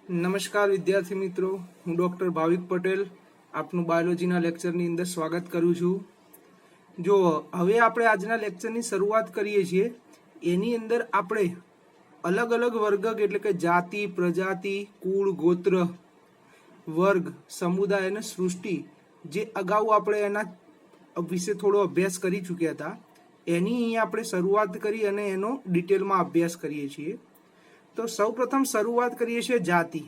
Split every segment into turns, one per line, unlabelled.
નમસ્કાર વિદ્યાર્થી મિત્રો, હું ડૉક્ટર ભાવિક પટેલ આપનું બાયોલોજીના લેક્ચરની અંદર સ્વાગત કરું છું. જો હવે આપણે આજના લેક્ચરની શરૂઆત કરીએ છીએ, એની અંદર આપણે અલગ અલગ વર્ગ એટલે કે જાતિ, પ્રજાતિ, કુળ, ગોત્ર, વર્ગ, સમુદાય અને સૃષ્ટિ જે અગાઉ આપણે એના વિશે થોડો અભ્યાસ કરી ચૂક્યા હતા, એની અહીંયા આપણે શરૂઆત કરી અને એનો ડિટેલમાં અભ્યાસ કરીએ છીએ. તો સૌપ્રથમ શરૂઆત કરીએ છીએ જાતિ.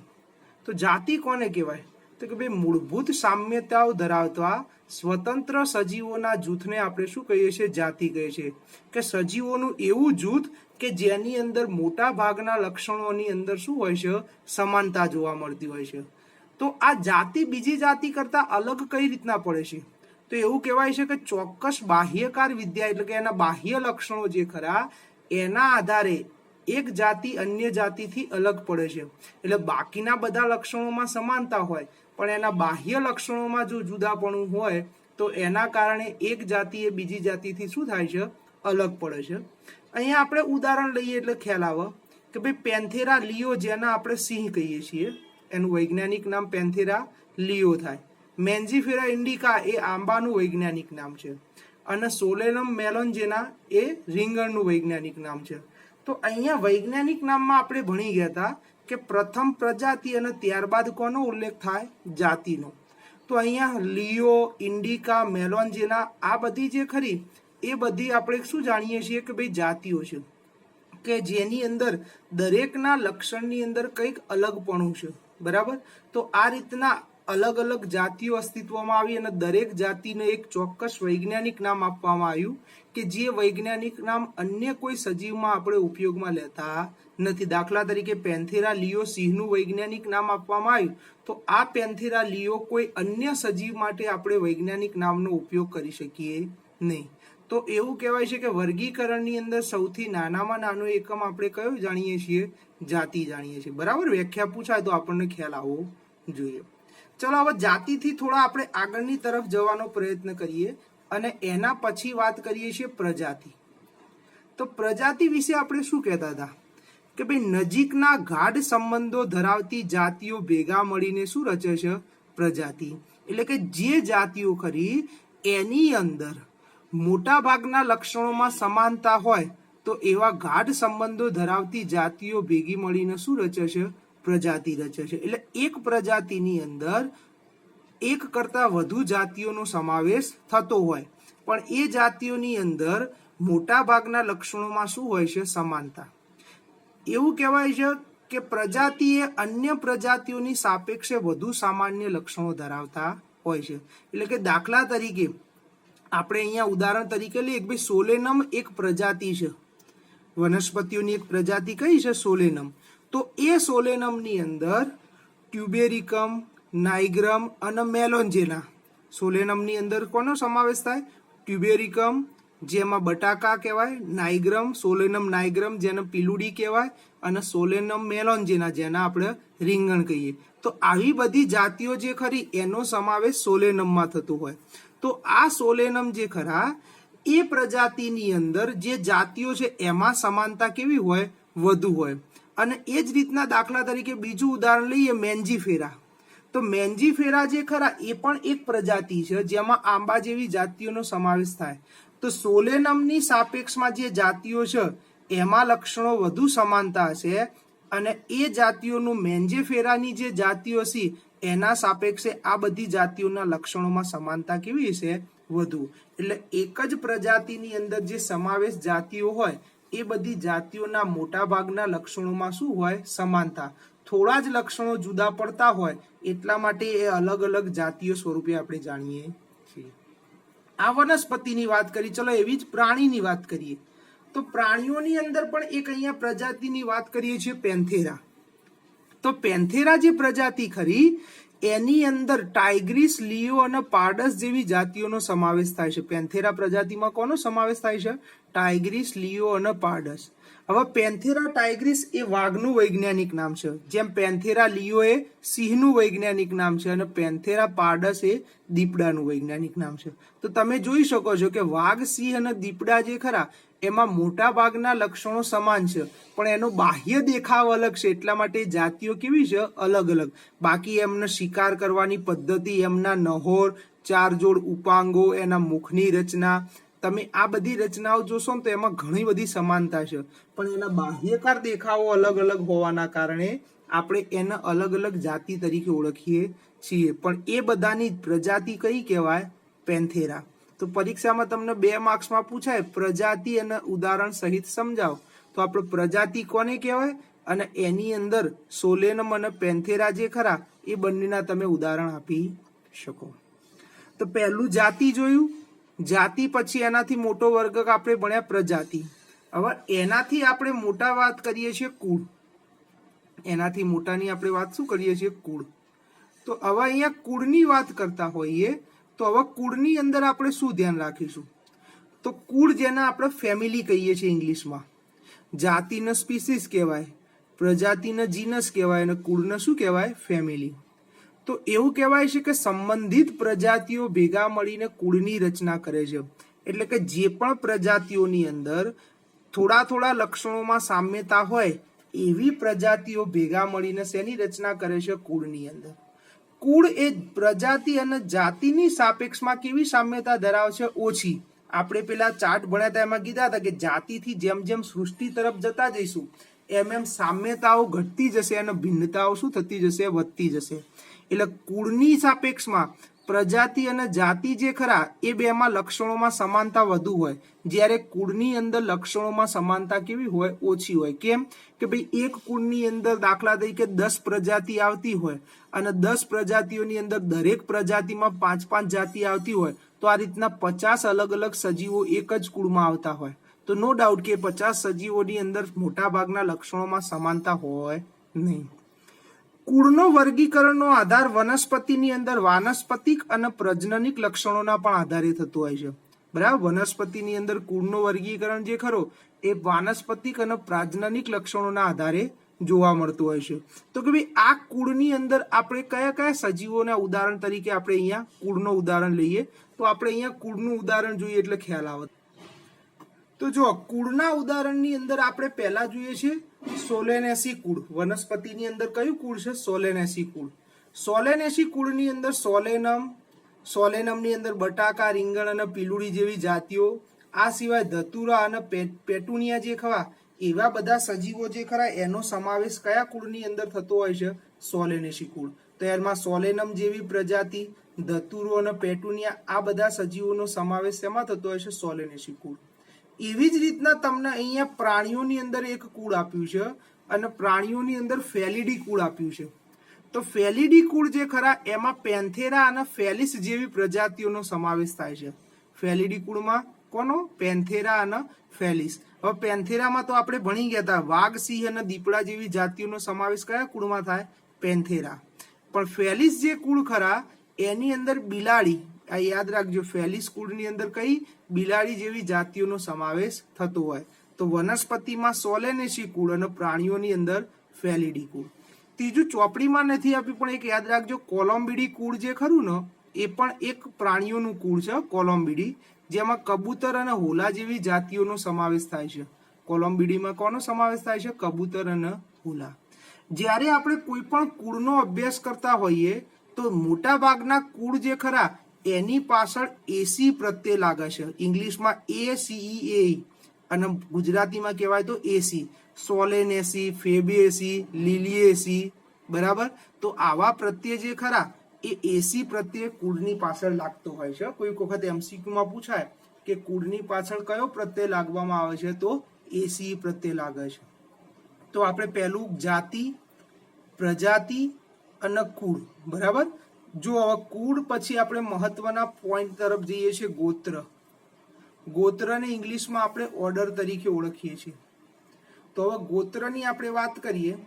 તો જાતિ કોને કહેવાય? તો કે ભાઈ મૂળભૂત સામ્યતાઓ ધરાવતા સ્વતંત્ર સજીવોના જૂથને આપણે શું કહીએ છીએ? જાતિ કહીએ છીએ. કે સજીવોનું એવું જૂથ કે જેની અંદર મોટા ભાગના લક્ષણોની અંદર શું હોય છે? સમાનતા જોવા મળતી હોય છે. તો આ જાતિ બીજી જાતિ કરતા અલગ કઈ રીતના પડે છે? તો એવું કહેવાય છે કે ચોક્કસ બાહ્યકાર વિદ્યા એટલે કે એના બાહ્ય લક્ષણો જે ખરા એના આધારે એક જાતિ અન્ય જાતિથી અલગ પડે છે. એટલે બાકીના બધા લક્ષણોમાં સમાનતા હોય પણ એના બાહ્ય લક્ષણોમાં જો જુદાપણું હોય તો એના કારણે એક જાતિ એ બીજી જાતિથી શું થાય છે? અલગ પડે છે. અહીંયા આપણે ઉદાહરણ લઈએ એટલે ખ્યાલ આવે કે ભાઈ પેન્થેરા લિયો, જેના આપણે સિંહ કહીએ છીએ, એનું વૈજ્ઞાનિક નામ પેન્થેરા લિયો થાય. મેન્જીફેરા ઇન્ડિકા એ આંબાનું વૈજ્ઞાનિક નામ છે અને સોલેનમ મેલોન્જેના એ રીંગણનું વૈજ્ઞાનિક નામ છે. તો અહીંયા વૈજ્ઞાનિક નામમાં આપણે ભણી ગયા હતા કે પ્રથમ પ્રજાતિ અને ત્યારબાદ કોનો ઉલ્લેખ થાય? જાતિનો. તો અહીંયા લિયો, ઇન્ડિકા, મેલોન્જેના આ બધી જે ખરી એ બધી આપણે શું જાણીએ છીએ કે ભાઈ જાતિઓ છે કે જેની અંદર દરેકના લક્ષણની અંદર કંઈક અલગપણું છે. બરાબર? તો આ રીતના અલગ અલગ જાતિઓ અસ્તિત્વમાં આવી અને દરેક જાતિને એક ચોક્કસ વૈજ્ઞાનિક નામ આપવામાં આવ્યું કે જે વૈજ્ઞાનિક નામ અન્ય કોઈ સજીવમાં આપણે ઉપયોગમાં લેતા નથી. દાખલા તરીકે પેન્થેરા લિયો સિંહનું વૈજ્ઞાનિક નામ આપવામાં આવ્યું તો આ પેન્થેરા લિયો કોઈ અન્ય સજીવ માટે આપણે વૈજ્ઞાનિક નામનો ઉપયોગ કરી શકીએ નહીં. તો એવું કહેવાય છે કે વર્ગીકરણની અંદર સૌથી નાનામાં નાનો એકમ આપણે કયો જાણીએ છીએ? જાતિ જાણીએ છીએ. બરાબર? વ્યાખ્યા પૂછાય તો આપણને ખ્યાલ આવવો જોઈએ. ચલો હવે જાતિથી થોડા આપણે આગળની તરફ જવાનો પ્રયત્ન કરીએ અને એના પછી વાત કરીએ છીએ પ્રજાતિ. તો પ્રજાતિ વિશે આપણે શું કહેતા હતા કે ભાઈ નજીકના ગાઢ સંબંધો ધરાવતી જાતિઓ ભેગા મળીને શું રચે છે? પ્રજાતિ. એટલે કે જે જાતિઓ ખરી એની અંદર મોટા ભાગના લક્ષણોમાં સમાનતા હોય તો એવા ગાઢ સંબંધો ધરાવતી જાતિઓ ભેગી મળીને શું રચે છે? પ્રજાતિ રચે છે. એટલે એક પ્રજાતિની અંદર એક કરતા વધુ જાતિઓનો સમાવેશ થતો હોય પણ એ જાતિઓની અંદર મોટા ભાગના લક્ષણોમાં શું હોય છે? સમાનતા. એવું કહેવાય છે કે પ્રજાતિ એ અન્ય પ્રજાતિઓની સાપેક્ષે વધુ સામાન્ય લક્ષણો ધરાવતા હોય છે. એટલે કે દાખલા તરીકે આપણે અહીંયા ઉદાહરણ તરીકે લઈએ કે ભાઈ સોલેનમ એક પ્રજાતિ છે, વનસ્પતિઓની એક પ્રજાતિ કઈ છે? સોલેનમ. તો એ સોલેનમની અંદર ટ્યુબેરિકમ, નાઇગ્રમ અને મેલોન્જેના. સોલેનમની અંદર કોનો સમાવેશ થાય? ટ્યુબેરિકમ જેમાં બટાકા કહેવાય, નાઇગ્રમ સોલેનમ નાઇગ્રમ જેને પીલુડી કહેવાય અને સોલેનમ મેલોન્જેના જેના આપણે રીંગણ કહીએ. તો આવી બધી જાતિઓ જે ખરી એનો સમાવેશ સોલેનમમાં થતો હોય. તો આ સોલેનમ જે ખરા એ પ્રજાતિની અંદર જે જાતિઓ છે એમાં સમાનતા કેવી હોય? વધુ હોય. અને એ જ રીતના દાખલા તરીકે બીજું ઉદાહરણ લઈએ મેન્જીફેરા. તો મેન્જીફેરા જે ખરા એ પણ એક પ્રજાતિ છે જેમાં આંબા જેવી જાતિઓનો સમાવેશ થાય. તો સોલેનમની સાપેક્ષમાં જે જાતિઓ છે એમાં લક્ષણો વધુ સમાનતા હશે અને એ જાતિઓનું મેન્જીફેરાની જે જાતિઓ છે એના સાપેક્ષે આ બધી જાતિઓના લક્ષણોમાં સમાનતા કેવી હશે? વધુ. એટલે એક જ પ્રજાતિની અંદર જે સમાવેશ જાતિઓ હોય એ બધી જાતિઓના મોટા ભાગના લક્ષણોમાં શું હોય? સમાનતા. થોડા જ લક્ષણો જુદા પડતા હોય એટલા માટે એ અલગ અલગ જાતિઓ સ્વરૂપે આપણે જાણીએ છીએ. આ વનસ્પતિની વાત કરી. ચલો એવી જ પ્રાણીની વાત કરીએ. તો પ્રાણીઓની અંદર પણ એક અહીંયા પ્રજાતિની વાત કરીએ છીએ, પેન્થેરા. તો પેન્થેરા જે પ્રજાતિ ખરી એની અંદર ટાઇગ્રીસ, લિયો અને પારડસ જેવી જાતિઓનો સમાવેશ થાય છે. પેન્થેરા પ્રજાતિમાં કોનો સમાવેશ થાય છે? ટાઇગ્રીસ, લિયો અને પારડસ. હવે પેન્થેરા ટાઇગ્રીસ એ વાઘનું વૈજ્ઞાનિક નામ છે, જેમ પેન્થેરા લિયો એ સિંહનું વૈજ્ઞાનિક નામ છે અને પેન્થેરા પારડસ એ દીપડાનું વૈજ્ઞાનિક નામ છે. તો તમે જોઈ શકો છો કે વાઘ, સિંહ અને દીપડા જે ખરા એમાં મોટા ભાગના લક્ષણો સમાન છે, પણ એનો બાહ્ય દેખાવ અલગ છે, એટલા માટે જાતિઓ કેવી છે? અલગ અલગ. બાકી એમને શિકાર કરવાની પદ્ધતિ, એમના નહોર, ચાર જોડ ઉપાંગો, એના મુખની રચના, તમે આ બધી રચનાઓ જોશો ને તો એમાં ઘણી બધી સમાનતા છે, પણ એના બાહ્યકાર દેખાવો અલગ અલગ હોવાના કારણે આપણે એને અલગ અલગ જાતિ તરીકે ઓળખીએ છીએ. પણ એ બધાની પ્રજાતિ કઈ કહેવાય? પેન્થેરા. તો પરીક્ષામાં તમને 2 માર્ક્સમાં પૂછાય પ્રજાતિ અને ઉદાહરણ સહિત સમજાવો, તો આપણે પ્રજાતિ કોને કહેવાય અને એની અંદર સોલેનમ અને પેન્થેરા જે ખરા એ બંનેના તમે ઉદાહરણ આપી શકો. તો પહેલું જાતિ જોયું. જાતિ પછી એનાથી મોટો વર્ગ આપણે ભણ્યા પ્રજાતિ. હવે એનાથી આપણે મોટા વાત કરીએ છીએ કુળ. એનાથી મોટાની આપણે વાત શું કરીએ છીએ? કુળ. તો હવે અહીંયા કુળની વાત કરતા હોઈએ તો હવે કુળની અંદર આપણે શું ધ્યાન રાખીશું? તો કુળ જેને આપણે ફેમિલી કહીએ છીએ ઇંગ્લિશમાં, જાતિને સ્પીસીસ કહેવાય, પ્રજાતિને જીનસ કહેવાય અને કુળને શું કહેવાય? ફેમિલી. તો એવું કહેવાય છે કે સંબંધિત પ્રજાતિઓ ભેગા મળીને કુળની રચના કરે છે. એટલે કે જે પણ પ્રજાતિઓની અંદર થોડા થોડા લક્ષણોમાં સામ્યતા હોય એવી પ્રજાતિઓ ભેગા મળીને શેની રચના કરે છે? કુળની અંદર. કુળ એ પ્રજાતિ અને જાતિની સાપેક્ષમાં કેવી સામ્યતા ધરાવે છે? ઓછી. આપણે પેલા ચાર્ટ ભણ્યા હતા એમાં કીધા હતા કે જાતિથી જેમ જેમ સૃષ્ટિ તરફ જતા જઈશું એમ એમ સામ્યતાઓ ઘટતી જશે અને ભિન્નતાઓ શું થતી જશે? વધતી જશે. એટલે કુળની સાપેક્ષમાં પ્રજાતિ અને જાતિ જે ખરા એ બેમાં લક્ષણોમાં સમાનતા વધુ હોય, જ્યારે કુળની અંદર લક્ષણોમાં સમાનતા કેવી હોય? ઓછી હોય. કેમ કે ભાઈ એક કુળની અંદર દાખલા તરીકે 10 પ્રજાતિ આવતી હોય અને 10 પ્રજાતિઓની અંદર દરેક પ્રજાતિમાં 5-5 જાતિ આવતી હોય, તો આ રીતના 50 અલગ અલગ સજીવો એક જ કુળમાં આવતા હોય, તો નો ડાઉટ કે 50 સજીવોની અંદર મોટા ભાગના લક્ષણોમાં સમાનતા હોય નહીં. કુળનો વર્ગીકરણનો આધાર વનસ્પતિની અંદર વાનસ્પતિક અને પ્રજનનિક લક્ષણોના પણ આધારે થતો હોય છે. બરાબર. વનસ્પતિની અંદર કુળનો વર્ગીકરણ જે ખરો એ વાનસ્પતિક અને પ્રજનનિક લક્ષણોના આધારે જોવા મળતું હોય છે. તો કે ભાઈ આ કુળની અંદર આપણે કયા કયા સજીવોના ઉદાહરણ તરીકે આપણે અહીંયા કુળનો ઉદાહરણ લઈએ, તો આપણે અહીંયા કુળનું ઉદાહરણ જોઈએ એટલે ખ્યાલ આવે. તો જો કુળના ઉદાહરણની અંદર આપણે પહેલા જોઈએ છીએ સોલેનેસી કુળ. વનસ્પતિની અંદર કયું કુળ છે? સોલેનેસી કુળ. સોલેનેસી કુળની અંદર સોલેનમ, સોલેનમની અંદર બટાકા, રીંગણ અને પીલુડી જેવી જાતિઓ, આ સિવાય ધતુરા અને પેટુનિયા જે ખરા એવા બધા સજીવો જે ખરા એનો સમાવેશ કયા કુળની અંદર થતો હોય છે? સોલેનેસી કુળ. તો એમાં સોલેનમ જેવી પ્રજાતિ, ધતુરો અને પેટુનિયા આ બધા સજીવોનો સમાવેશ શેમાં થતો હોય છે? સોલેનેસી કુળ. એવી જ રીતના તમને અહીંયા પ્રાણીઓની અંદર એક કુળ આપ્યું છે અને પ્રાણીઓની અંદર ફેલિડી કુળ આપ્યું છે. તો ફેલિડી કુળ જે ખરા એમાં પેન્થેરા અને ફેલિસ જેવી પ્રજાતિઓનો સમાવેશ થાય છે. ફેલિડી કુળમાં કોનો? પેન્થેરા અને ફેલિસ. હવે પેન્થેરામાં તો આપણે ભણી ગયા હતા વાઘ, સિંહ અને દીપડા જેવી જાતિઓનો સમાવેશ કયા કુળમાં થાય? પેન્થેરા. પણ ફેલિસ જે કુળ ખરા એની અંદર બિલાડી, આ યાદ રાખજો, ફેલિસ કુળની અંદર કઈ? બિલાડી જેવી જાતિઓનો સમાવેશ થતો હોય. તો વનસ્પતિમાં સોલેનેસી કુળ અને પ્રાણીઓની અંદર ફેલિડી કુળ. ત્રીજું ચોપડીમાં નથી આપ્યું પણ એક યાદ રાખજો, કોલમ્બિડી કુળ જે ખરું ને એ પણ એક પ્રાણીઓનું કુળ છે. કોલમ્બિડી, જેમાં કબૂતર અને હોલા જેવી જાતિઓનો સમાવેશ થાય છે. કોલમ્બિડીમાં કોનો સમાવેશ થાય છે? કબૂતર અને હોલા. જ્યારે આપણે કોઈ પણ કુળનો અભ્યાસ કરતા હોઈએ તો મોટા ભાગના કુળ જે ખરા એની પાછળ એસી પ્રત્યય લાગે છે. ઇંગ્લિશમાં ACE અને ગુજરાતીમાં કહેવાય તો એસી. સોલેનેસી, ફેબેસી, લિલિએસી. બરાબર. તો આવા પ્રત્યય જે ખરા એ એસી પ્રત્યય કુળની પાછળ લાગતો હોય છે. કોઈક વખત MCQમાં પૂછાય કે કુળની પાછળ કયો પ્રત્યય લાગવામાં આવે છે, તો એસી પ્રત્યય લાગે છે. તો આપણે પહેલું જાતિ, પ્રજાતિ અને કુળ. બરાબર. જો હવે કુળ પછી આપણે મહત્વના પોઈન્ટ તરફ જઈએ છીએ. ગોત્ર. ગોત્રને ઇંગ્લિશમાં આપણે ઓર્ડર તરીકે ઓળખીએ છીએ. તો હવે ગોત્રની આપણે વાત કરીએ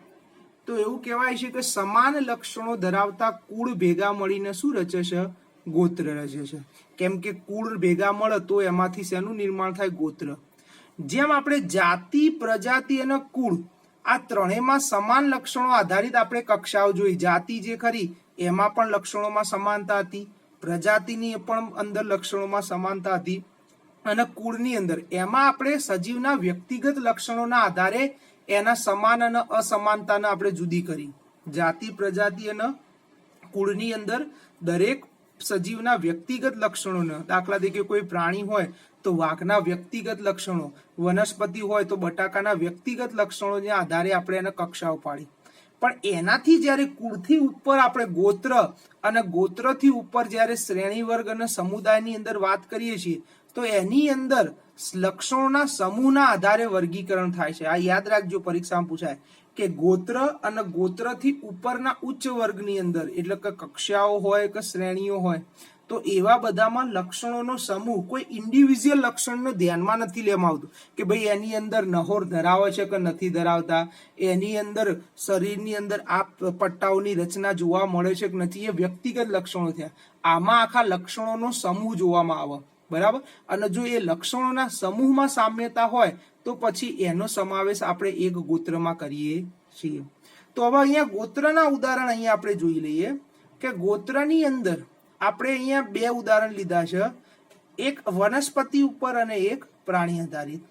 તો એવું કહેવાય છે કે સમાન લક્ષણો ધરાવતા કુળ ભેગા મળીને શું રચે છે? ગોત્ર રચે છે. કેમ કે કુળ ભેગા મળે તો એમાંથી શેનું નિર્માણ થાય? ગોત્ર. જેમ આપણે જાતિ, પ્રજાતિ અને કુળ આ ત્રણેયમાં સમાન લક્ષણો આધારિત આપણે કક્ષાઓ જોઈ. જાતિ જે ખરી એમાં પણ લક્ષણોમાં સમાનતા હતી, પ્રજાતિની પણ અંદર લક્ષણોમાં સમાનતા હતી અને કુળની અંદર એમાં આપણે સજીવના વ્યક્તિગત લક્ષણોના આધારે એના સમાન અને અસમાનતાને આપણે જુદી કરી. જાતિ, પ્રજાતિ અને કુળની અંદર દરેક સજીવના વ્યક્તિગત લક્ષણોને, દાખલા તરીકે કોઈ પ્રાણી હોય તો વાઘના વ્યક્તિગત લક્ષણો, વનસ્પતિ હોય તો બટાકાના વ્યક્તિગત લક્ષણોના આધારે આપણે એને કક્ષાઓ પાડી. પણ એનાથી જ્યારે કુળથી ઉપર આપણે ગોત્ર અને ગોત્રથી ઉપર જ્યારે શ્રેણી વર્ગ અને સમુદાયની અંદર વાત કરીએ છીએ તો એની અંદર લક્ષણોના સમૂહના આધારે વર્ગીકરણ થાય છે. આ યાદ રાખજો, પરીક્ષામાં પૂછાય કે ગોત્ર અને ગોત્રથી ઉપરના ઉચ્ચ વર્ગની અંદર એટલે કે કક્ષાઓ હોય કે શ્રેણીઓ હોય તો એવા બધામાં લક્ષણોનો સમૂહ, કોઈ ઇન્ડિવિજ્યુઅલ લક્ષણને ધ્યાનમાં નથી લેવામાં આવતું કે ભાઈ એની અંદર નહોર ધરાવે છે કે નથી ધરાવતા, એની અંદર શરીરની અંદર આ પટ્ટાઓની રચના જોવા મળે છે કે નથી, એ વ્યક્તિગત લક્ષણો થયા. આમાં આખા લક્ષણોનો સમૂહ જોવામાં આવે, બરાબર. અને જો એ લક્ષણોના સમૂહમાં સામ્યતા હોય તો પછી એનો સમાવેશ આપણે એક ગોત્રમાં કરીએ છીએ. તો હવે અહીંયા ગોત્રના ઉદાહરણ અહીંયા આપણે જોઈ લઈએ કે ગોત્રની અંદર આપણે અહીંયા બે ઉદાહરણ લીધા છે, એક વનસ્પતિ ઉપર અને એક પ્રાણી આધારિત.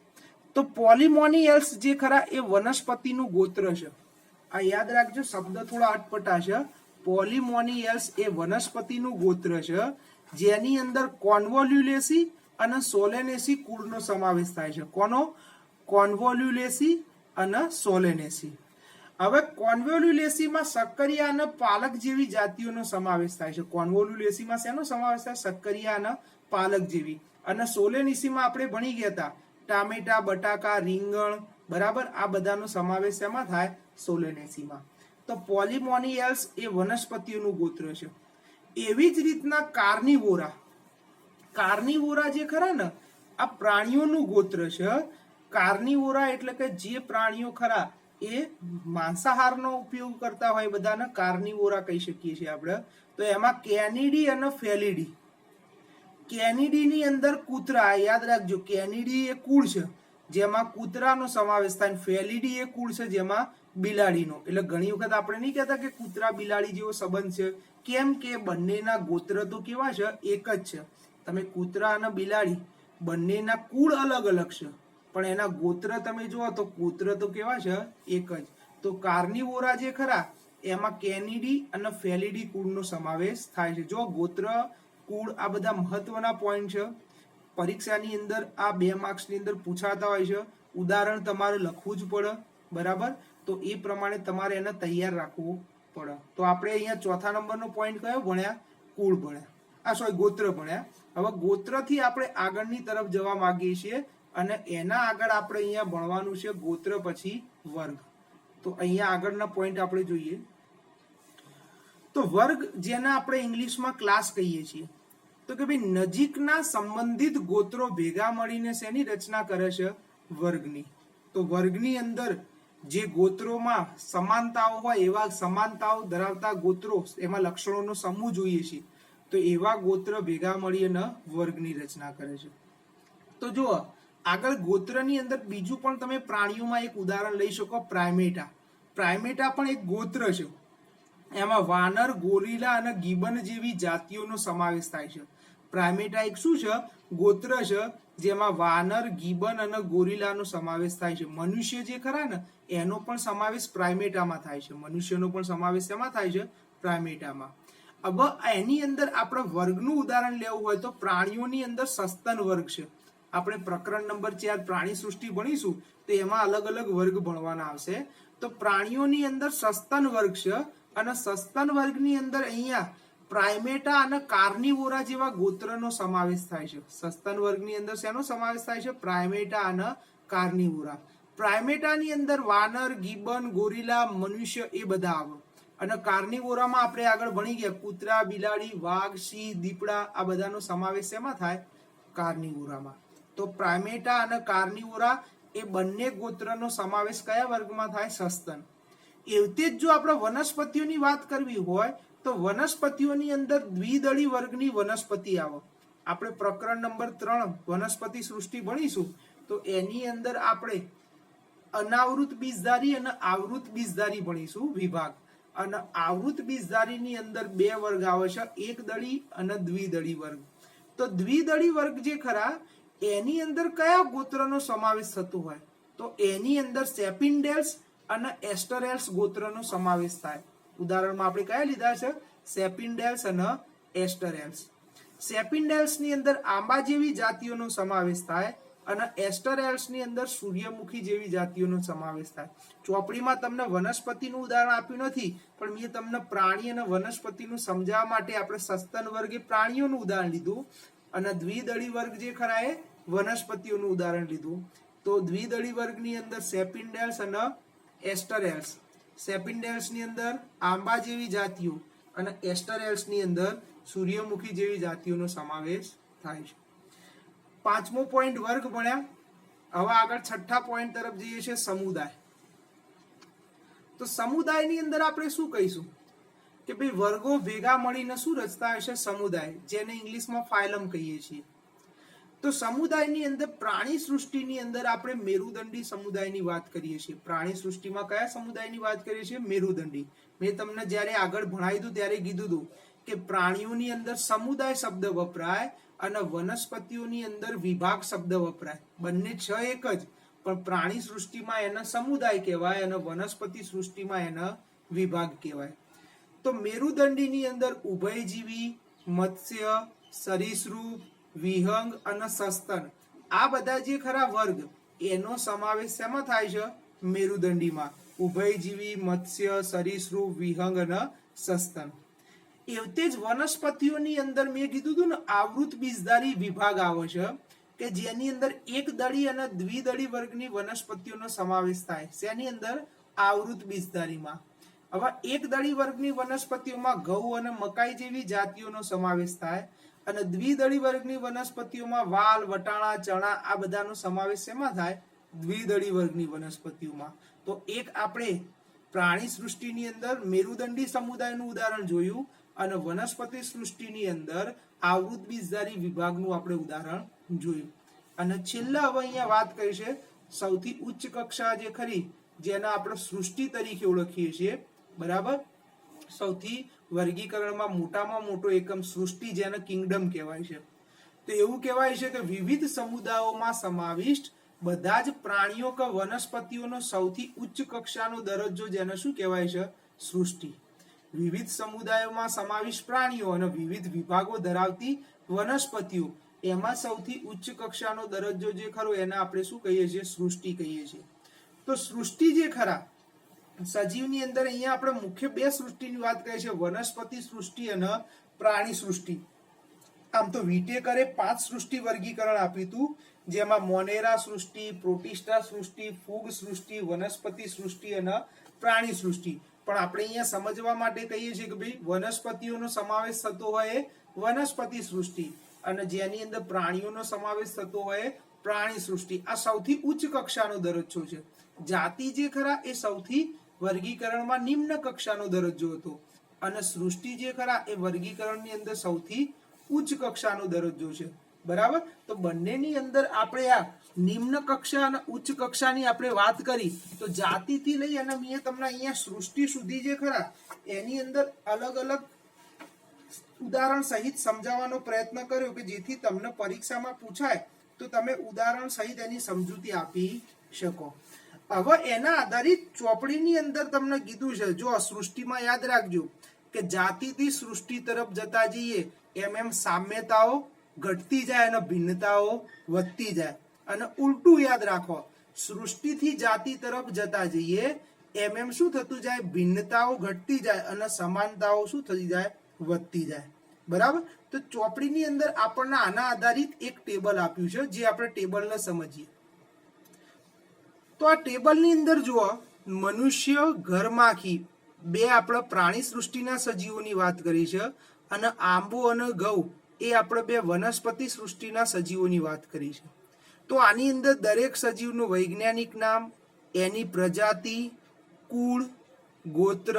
તો પોલિમોનિયલ્સ જે ખરા એ વનસ્પતિનું ગોત્ર છે. આ યાદ રાખજો, શબ્દ થોડા અટપટા છે. પોલિમોનિયલ્સ એ વનસ્પતિનું ગોત્ર છે જેની અંદર કોન્વોલ્યુલેસી અને સોલેનેસી કુળનો સમાવેશ થાય છે. કોનો? કોન્વોલ્યુલેસી અને સોલેનેસી. હવે કોન્વોલ્યુલેસીમાં સક્કરિયા અને પાલક જેવી જાતિઓનો સમાવેશ થાય છે. કોન્વોલ્યુલેસીમાં શેનો સમાવેશ થાય? સક્કરિયા અને પાલક જેવી. અને સોલેનેસીમાં આપણે ભણી ગયા હતા ટામેટા, બટાકા, રીંગણ, બરાબર, આ બધાનો સમાવેશ શેમાં થાય? સોલેનેસીમાં. તો પોલિમોનિયલ્સ એ વનસ્પતિઓનું ગોત્ર છે. એવી જ રીતના કાર્નિવોરા જે ખરા ને આ પ્રાણીઓનું ગોત્ર છે. કાર્નિવોરા એટલે કે જે પ્રાણીઓ ખરા એ માંસાહારનો ઉપયોગ કરતા હોય બધાને કાર્નિવોરા કહી શકીએ છીએ આપણે. તો એમાં કેનિડી અને ફેલિડી. કેનિડીની અંદર કૂતરા, યાદ રાખજો, કેનિડી એ કુળ છે જેમાં કૂતરાનો સમાવેશ થાય, ફેલિડી એ કુળ છે જેમાં બિલાડીનો. એટલે ઘણી વખત આપણે નહીં કહેતા કે કૂતરા બિલાડી જેવો સંબંધ છે, કેમ કે બંનેના ગોત્ર તો કેવા છે? એક જ છે. તમે કૂતરા અને બિલાડી બંનેના કુળ અલગ અલગ છે પણ એના ગોત્ર તમે જુઓ તો ગોત્ર તો કેવા છે? એક જ. તો કાર્નિવોરા જે ખરા એમાં કેનિડી અને ફેલિડી કુળનો સમાવેશ થાય છે. જો ગોત્ર, કુળ આ બધા મહત્વના પોઈન્ટ છે. પરીક્ષાની અંદર આ 2 માર્ક્સની અંદર પૂછાતા હોય છે. ઉદાહરણ તમારે લખવું જ પડે, બરાબર. તો એ પ્રમાણે તમારે એને તૈયાર રાખવું પડે. તો આપણે અહીંયા ચોથા નંબરનો પોઈન્ટ કયો ભણ્યા? કુળ ભણ્યા, ગોત્ર ભણ્યા. હવે ગોત્રથી આપણે આગળની તરફ જવા માંગીએ છીએ અને એના આગળ આપણે અહીંયા ભણવાનું છે ગોત્ર પછી વર્ગ. તો અહીંયા આગળના પોઈન્ટ આપણે જોઈએ તો વર્ગ, જેને આપણે ઇંગ્લિશમાં ક્લાસ કહીએ છીએ, તો કે ભાઈ નજીકના સંબંધિત ગોત્રો ભેગા મળીને શેની રચના કરે છે? વર્ગની. તો વર્ગની અંદર જે ગોત્રોમાં સમાનતાઓ હોય એવા સમાનતાઓ ધરાવતા ગોત્રો, એમાં લક્ષણોનો સમૂહ જોઈએ છીએ, તો એવા ગોત્ર ભેગા મળીને વર્ગની રચના કરે છે. તો જુઓ આગળ ગોત્રની અંદર બીજું પણ તમે પ્રાણીઓમાં એક ઉદાહરણ લઈ શકો, પ્રાઇમેટા. પ્રાઇમેટા પણ એક ગોત્ર છે. એમાં વાનર, ગોરીલા અને ગીબન જેવી જાતિઓનો સમાવેશ થાય છે. પ્રાઇમેટા એક શું છે? ગોત્ર છે જેમાં વાનર, ગીબન અને ગોરીલાનો સમાવેશ થાય છે. મનુષ્ય જે ખરા ને એનો પણ સમાવેશ પ્રાઇમેટામાં થાય છે. મનુષ્યનો પણ સમાવેશ શેમાં થાય છે? પ્રાઇમેટામાં. હવે એની અંદર આપણે વર્ગનું ઉદાહરણ લેવું હોય તો પ્રાણીઓની અંદર સસ્તન વર્ગ છે. આપણે પ્રકરણ નંબર 4 પ્રાણી સૃષ્ટિ ભણીશું તો એમાં અલગ અલગ વર્ગ ભણવાના આવશે. તો પ્રાણીઓની અંદર સસ્તન વર્ગ છે અને સસ્તન વર્ગની અંદર અહીંયા પ્રાઇમેટા અને કાર્નિવોરા જેવા ગોત્રનો સમાવેશ થાય છે. સસ્તન વર્ગની અંદર શેનો સમાવેશ થાય છે? પ્રાઇમેટા અને કાર્નિવોરા. પ્રાઇમેટાની અંદર વાનર, ગીબન, ગોરીલા, મનુષ્ય એ બધા આવે. અને કાર્નિવોરામાં આપણે આગળ ભણી ગયા કૂતરા, બિલાડી, વાઘ, સિંહ, દીપડા આ બધાનો સમાવેશ શેમાં થાય? કાર્નિવોરામાં. તો પ્રાઇમેટા અને કાર્નિવોરા એ બંને ગોત્રનો સમાવેશ કયા વર્ગમાં થાય? સસ્તન. એવી જ જો આપણે વનસ્પતિઓની વાત કરવી હોય તો વનસ્પતિઓની અંદર દ્વિદળી વર્ગની વનસ્પતિ આવે. આપણે પ્રકરણ નંબર 3 વનસ્પતિ સૃષ્ટિ ભણીશું તો એની અંદર આપણે અનાવૃત બીજધારી અને આવૃત બીજધારી ભણીશું વિભાગ. અને આવૃત બીજધારીની અંદર 2 વર્ગ આવે છે, એક દળી અને દ્વિદળી વર્ગ. તો દ્વિદળી વર્ગ જે ખરા એની અંદર કયા ગોત્રનો સમાવેશ થતો હોય? તો એની અંદર સેપિન્ડેલ્સ અને એસ્ટરેલ્સ ગોત્રનો સમાવેશ થાય. ઉદાહરણમાં આપણે કયા લીધા છે? સેપિન્ડેલ્સ અને એસ્ટરેલ્સ. સેપિન્ડેલ્સ ની અંદર આંબા જેવી જાતિઓનો સમાવેશ થાય અને એસ્ટરેલ્સ ની અંદર સૂર્યમુખી જેવી જાતિઓનો સમાવેશ થાય. ચોપડીમાં તમને વનસ્પતિનું ઉદાહરણ આપ્યું નથી, પણ મેં તમને પ્રાણી અને વનસ્પતિનું સમજાવવા માટે આપણે સસ્તન વર્ગે પ્રાણીઓનું ઉદાહરણ લીધું અને દ્વિદળી વર્ગ જે ખરા એ વનસ્પતિઓનું ઉદાહરણ લીધું. તો દ્વિદળી વર્ગની અંદર સેપિન્ડેલ્સ અને એસ્ટરેલ્સ. સેપિન્ડેલ્સ ની અંદર આંબા જેવી જાતિઓ અને એસ્ટરેલ્સ ની અંદર સૂર્યમુખી જેવી જાતિઓનો સમાવેશ થાય છે. પાંચમો પોઈન્ટ વર્ગ ભણ્યા. હવે આગળ છઠ્ઠા પોઈન્ટ તરફ જઈએ છીએ, સમુદાય. તો સમુદાયની અંદર આપણે શું કહીશું કે ભાઈ વર્ગો ભેગા મળીને શું રચતા હશે? સમુદાય, જેને ઇંગ્લિશમાં ફાયલમ કહીએ છીએ. તો સમુદાયની અંદર પ્રાણી સૃષ્ટિની અંદર આપણે મેરુદંડી સમુદાયની વાત કરીએ છીએ. પ્રાણી સૃષ્ટિમાં કયા સમુદાયની વાત કરીએ છીએ? મેરુદંડી. મેં તમને જ્યારે આગળ ભણાવી હતું ત્યારે કીધું હતું કે પ્રાણીઓની અંદર સમુદાય શબ્દ વપરાય અને વનસ્પતિઓની અંદર વિભાગ શબ્દ વપરાય. બંને છ એક જ, પણ પ્રાણી સૃષ્ટિમાં એને સમુદાય કહેવાય અને વનસ્પતિ સૃષ્ટિમાં એને વિભાગ કહેવાય. તો મેરુદંડીની અંદર ઉભયજીવી, મત્સ્ય, સરીસૃપ, વિહંગ અને સસ્તન, આ બધા જે ખરા વર્ગ એનો સમાવેશ શેમાં થાય છે? મેરુદંડીમાં. ઉભયજીવી, મત્સ્ય, સરીસૃપ, વિહંગ અને સસ્તન. એવતે જ વનસ્પતિઓની અંદર મેં કીધું હતું ને, આવૃત બીજધારી વિભાગ આવે છે કે જેની અંદર એક દળી અને દ્વિદળી વર્ગની વનસ્પતિઓનો સમાવેશ થાય. શેની અંદર? આવૃત બીજધારીમાં. હવે એક દળી વર્ગની વનસ્પતિઓમાં ઘઉં અને મકાઈ જેવી જાતિઓનો સમાવેશ થાય અને દ્વિદળી વર્ગની વનસ્પતિઓમાં વાલ, વટાણા, ચણા આ બધાનો સમાવેશ શેમાં થાય? દ્વિદળી વર્ગની વનસ્પતિઓમાં. તો એક આપણે પ્રાણી સૃષ્ટિની અંદર મેરુદંડી સમુદાયનું ઉદાહરણ જોયું અને વનસ્પતિ સૃષ્ટિની અંદર આવૃત બીજધારી વિભાગનું આપણે ઉદાહરણ જોયું. અને છેલ્લા હવે અહીંયા વાત કરી છે સૌથી ઉચ્ચ કક્ષા જે ખરી, જેને આપણે સૃષ્ટિ તરીકે ઓળખીએ છીએ, બરાબર? સૌથી વર્ગીકરણમાં મોટામાં મોટો એકમ સૃષ્ટિ, જેને કિંગડમ કહેવાય છે. તો એવું કહેવાય છે કે વિવિધ સમુદાયોમાં સમાવિષ્ટ બધા જ પ્રાણીઓ કે વનસ્પતિઓનો સૌથી ઉચ્ચ કક્ષાનો દરજ્જો, જેને શું કહેવાય છે? સૃષ્ટિ. વિવિધ સમુદાયોમાં સમાવિષ્ટ પ્રાણીઓ અને વિવિધ વિભાગો ધરાવતી વનસ્પતિઓ, એમાં સૌથી ઉચ્ચ કક્ષાનો દરજ્જો જે ખરો એને આપણે શું કહીએ છીએ? સૃષ્ટિ કહીએ છીએ. તો સૃષ્ટિ જે ખરા સજીવની અંદર અહીંયા આપણે મુખ્ય બે સૃષ્ટિની વાત કરીએ છીએ, વનસ્પતિ સૃષ્ટિ અને પ્રાણી સૃષ્ટિ. આમ તો વિટેકરે 5 સૃષ્ટિ વર્ગીકરણ આપ્યું હતું, જેમાં મોનેરા સૃષ્ટિ, પ્રોટિસ્ટા સૃષ્ટિ, ફૂગ સૃષ્ટિ, વનસ્પતિ સૃષ્ટિ અને પ્રાણી સૃષ્ટિ. પણ આપણે અહીંયા સમજવા માટે કહીએ છીએ કે ભાઈ વનસ્પતિઓનો સમાવેશ થતો હોય વનસ્પતિ સૃષ્ટિ અને જેની અંદર પ્રાણીઓનો સમાવેશ થતો હોય પ્રાણી સૃષ્ટિ. આ સૌથી ઉચ્ચ કક્ષાનો દરજ્જો છે. જાતિ જે ખરા એ સૌથી વર્ગીકરણમાં નિમ્ન કક્ષાનો દરજ્જો હતો અને સૃષ્ટિ જે ખરા એ વર્ગીકરણની અંદર સૌથી ઉચ્ચ કક્ષાનો દરજ્જો છે, બરાબર? તો બંનેની અંદર આપણે આ નિમ્ન કક્ષા અને ઉચ્ચ કક્ષાની આપણે વાત કરી. તો જાતિથી લઈ અને મેં તમને અહીંયા સૃષ્ટિ સુધી જે ખરા એની અંદર અલગ અલગ ઉદાહરણ સહિત સમજાવવાનો પ્રયત્ન કર્યો કે જેથી તમને પરીક્ષામાં પૂછાય તો તમે ઉદાહરણ સહિત એની સમજૂતી આપી શકો. હવે એના આધારિત ચોપડીની અંદર તમને કીધું છે, જો સૃષ્ટિમાં યાદ રાખજો કે જાતિથી સૃષ્ટિ તરફ જતા જઈએ એમ એમ સામ્યતાઓ ઘટતી જાય અને ભિન્નતાઓ વધતી જાય. અને ઉલટું યાદ રાખો, સૃષ્ટિથી જાતિ તરફ જતા જઈએ એમ એમ શું થતું જાય? ભિન્નતાઓ ઘટતી જાય અને સમાનતાઓ શું થતી જાય? વધતી જાય, બરાબર? તો ચોપડીની અંદર આપણને આના આધારિત એક ટેબલ આપ્યું છે, જે આપણે ટેબલને સમજીએ. તો આ ટેબલની અંદર જુઓ, મનુષ્ય, ઘરમાખી બે આપણે પ્રાણી સૃષ્ટિના સજીવોની વાત કરી છે અને આંબો અને ઘઉં એ આપણે બે વનસ્પતિ સૃષ્ટિના સજીવોની વાત કરી છે. તો આની અંદર દરેક સજીવનું વૈજ્ઞાનિક નામ, એની પ્રજાતિ, કુળ, ગોત્ર,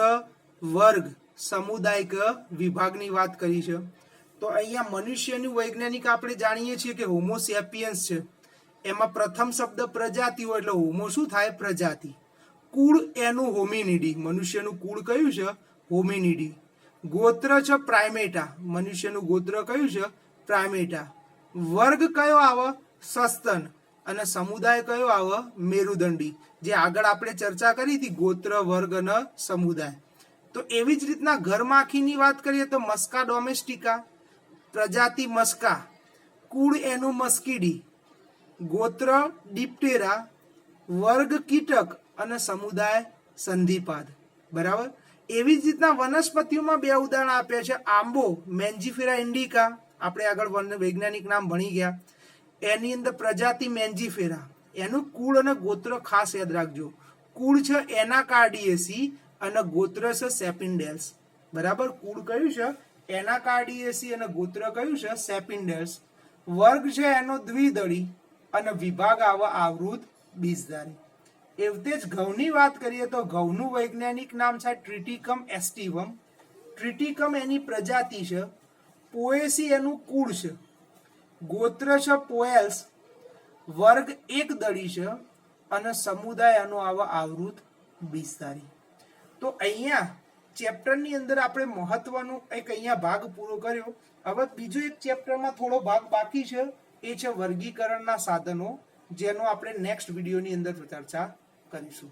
વર્ગ, સમુદાયિક વિભાગની વાત કરી છે. તો અહીંયા મનુષ્યનું વૈજ્ઞાનિક આપણે જાણીએ છીએ કે હોમો સેપિયન્સ છે. એમાં પ્રથમ શબ્દ પ્રજાતિ હોય એટલે હોમો શું થાય? પ્રજાતિ. કુળ એનું હોમિનિડી, મનુષ્યનું કુળ કયું છે? હોમિનિડી. ગોત્ર છે પ્રાઇમેટા, મનુષ્યનું ગોત્ર કયું છે? પ્રાઇમેટા. વર્ગ કયો આવે? સસ્તન અને સમુદાય કયો આવે? મેરુદંડી. જે આગળ આપણે ચર્ચા કરી હતી ગોત્ર, વર્ગ અને સમુદાય. તો એવી જ રીતના ઘરમાખીની વાત કરીએ તો મસ્કા ડોમેસ્ટિકા, પ્રજાતિ મસ્કા, કુળ એનું મસ્કીડી, ગોત્ર ડિપ્ટેરા, વર્ગ કીટક અને સમુદાય સંધિપાદ. બરાબર. એવી જ રીતના વનસ્પતિઓમાં બે ઉદાહરણ આપ્યા છે. આંબો મેન્જીફેરા ઇન્ડિકા, આપણે આગળ વૈજ્ઞાનિક નામ ભણી ગયા. એની અંદર પ્રજાતિ મેન્જીફેરા, એનું કુળ અને ગોત્ર ખાસ યાદ રાખજો. કુળ છે એનાકાર્ડિયેસી અને ગોત્ર છે સેપિન્ડેલ્સ. બરાબર. કુળ કયું છે? એનાકાર્ડિયેસી અને ગોત્ર કયું છે? સેપિન્ડેલ્સ. વર્ગ છે એનો દ્વિદળી અને વિભાગ આવે આવૃત બીજધારી. એવી જ ઘઉંની વાત કરીએ તો ઘઉંનું વૈજ્ઞાનિક નામ છે ટ્રિટિકમ એસ્ટિવમ. ટ્રિટિકમ એની પ્રજાતિ છે, પોએસી એનું કુળ છે, ગોત્ર છે પોએલ્સ, વર્ગ એક દળી છે અને સમુદાય એનો આવે આવૃત બીજધારી. તો અહીંયા ચેપ્ટરની અંદર આપણે મહત્વનું એક અહીંયા ભાગ પૂરો કર્યો. હવે બીજો એક ચેપ્ટરમાં થોડો ભાગ બાકી છે, એ છે વર્ગીકરણના સાધનો, જેનો આપણે નેક્સ્ટ વિડીયોની અંદર ચર્ચા કરીશું.